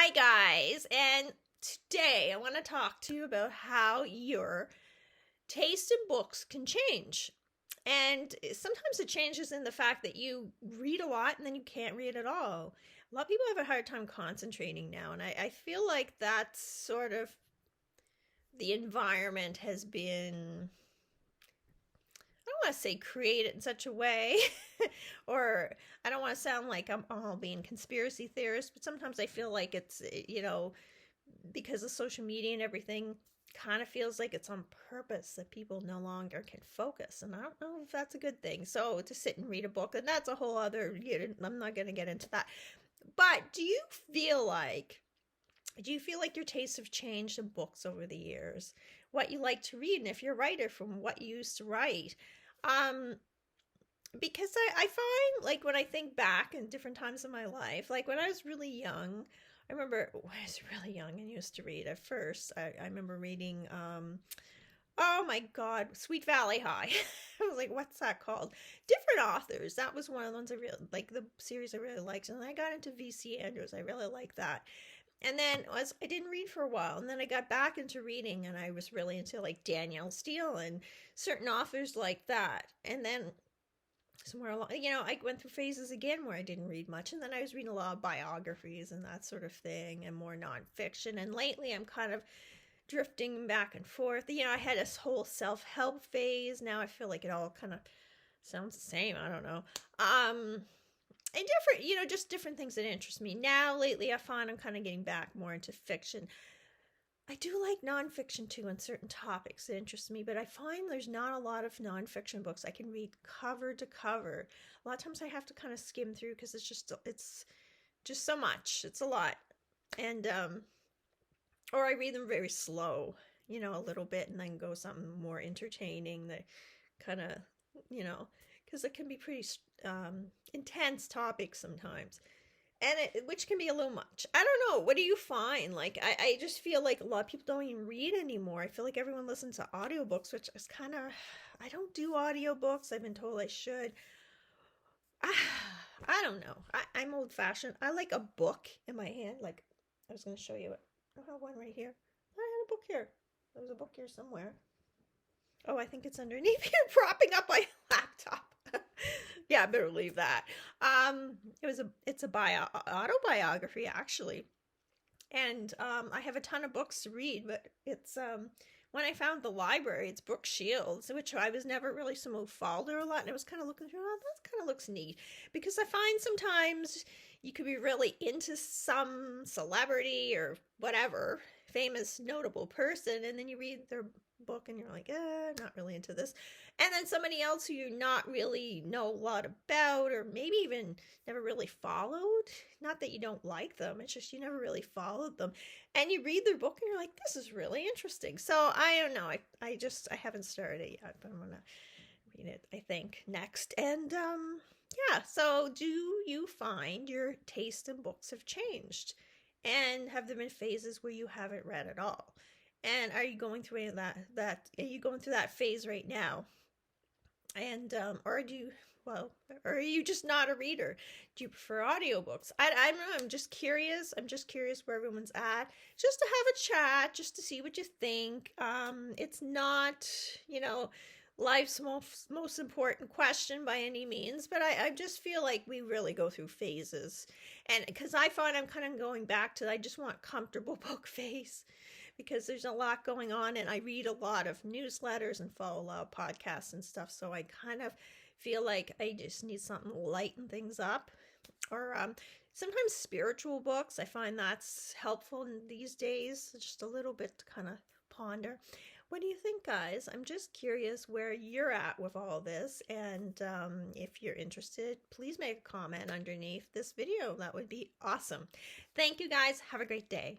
Hi, guys, and today I want to talk to you about how your taste in books can change. And sometimes it changes in the fact that you read a lot and then you can't read at all. A lot of people have a hard time concentrating now, and I feel like that's sort of the environment has been, I don't want to say created in such a way, or I don't want to sound like I'm all being conspiracy theorist, but sometimes I feel like it's, because of social media and everything, kind of feels like it's on purpose that people no longer can focus. And I don't know if that's a good thing. So to sit and read a book, and that's a whole other, I'm not going to get into that. But do you feel like your tastes have changed in books over the years? What you like to read, and if you're a writer, from what you used to write? Um, because I find, like, when I think back in different times of my life, like when I was really young, I remember when I was really young and used to read at first. I remember reading, oh my God, Sweet Valley High. I was like, what's that called? Different authors. That was one of the ones I really like, the series I really liked. And then I got into V.C. Andrews. I really liked that. And then I didn't read for a while, and then I got back into reading, and I was really into like Danielle Steele and certain authors like that. And then somewhere along, I went through phases again where I didn't read much, and then I was reading a lot of biographies and that sort of thing, and more nonfiction. And lately, I'm kind of drifting back and forth. I had this whole self-help phase. Now I feel like it all kind of sounds the same. I don't know. And different, just different things that interest me. Now, lately, I find I'm kind of getting back more into fiction. I do like nonfiction too on certain topics that interest me, but I find there's not a lot of nonfiction books I can read cover to cover. A lot of times I have to kind of skim through because it's just so much. It's a lot. And or I read them very slow, a little bit, and then go something more entertaining that kind of, because it can be pretty intense topics sometimes, and which can be a little much. I don't know. What do you find? Like, I just feel like a lot of people don't even read anymore. I feel like everyone listens to audiobooks, which is kind of, I don't do audiobooks. I've been told I should. I don't know. I'm old fashioned. I like a book in my hand. Like, I was going to show you it. I have one right here. I had a book here. There's a book here somewhere. Oh, I think it's underneath here, propping up my laptop. Yeah, I better leave that. It's a autobiography, actually. And I have a ton of books to read, but it's when I found the library, it's Brooke Shields, which I was never really someone who followed her a lot, and I was kind of looking through, oh, that kind of looks neat, because I find sometimes you could be really into some celebrity or whatever, famous, notable person, and then you read their book and you're like, not really into this. And then somebody else who you not really know a lot about, or maybe even never really followed. Not that you don't like them, it's just you never really followed them. And you read their book and you're like, this is really interesting. So I don't know. I haven't started it yet, but I'm gonna read it, I think, next. And yeah, so do you find your taste in books have changed? And have there been phases where you haven't read at all? And are you going through any of that are you going through that phase right now? And or are you just not a reader? Do you prefer audiobooks? I don't know. I'm just curious. Where everyone's at, just to have a chat, just to see what you think. It's not, life's most important question by any means, but I just feel like we really go through phases. And because I find I'm kind of going back to, I just want comfortable book phase, because there's a lot going on, and I read a lot of newsletters and follow a lot of podcasts and stuff, so I kind of feel like I just need something to lighten things up. Or sometimes spiritual books, I find that's helpful these days, just a little bit to kind of ponder. What do you think, guys? I'm just curious where you're at with all this, and if you're interested, please make a comment underneath this video. That would be awesome. Thank you, guys. Have a great day.